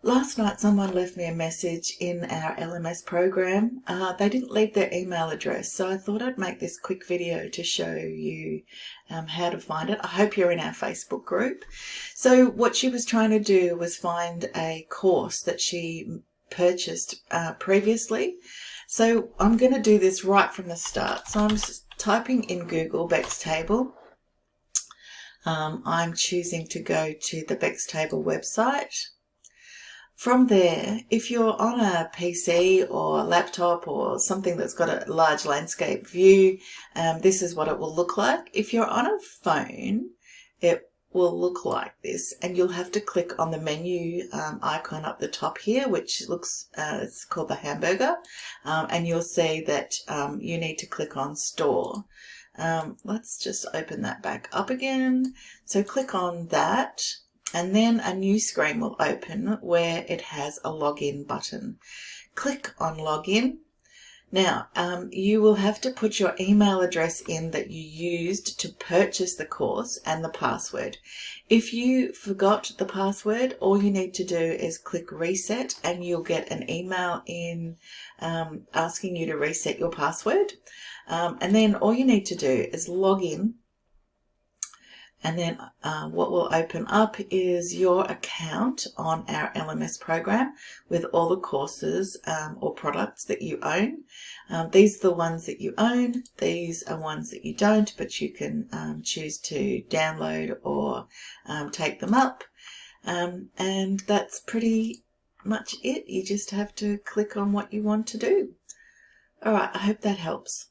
Last night someone left me a message in our LMS program. They didn't leave their email address, so I thought I'd make this quick video to show you how to find it. I hope you're in our Facebook group. So what she was trying to do was find a course that she purchased previously. So I'm going to do this right from the start. So I'm just typing in Google becstable. I'm choosing to go to the becstable website. From there, if you're on a PC or a laptop or something that's got a large landscape view, this is what it will look like. If you're on a phone, it will look like this, and you'll have to click on the menu icon up the top here, which looks, it's called the hamburger, and you'll see that you need to click on store. Let's just open that back up again. So click on that. And then a new screen will open where it has a login button. Click on login. Now, you will have to put your email address in that you used to purchase the course and the password. If you forgot the password, all you need to do is click reset and you'll get an email in asking you to reset your password. And then all you need to do is log in. And then what will open up is your account on our LMS program with all the courses or products that you own. These are the ones that you own. These are ones that you don't, but you can choose to download or take them up. And that's pretty much it. You just have to click on what you want to do. All right, I hope that helps.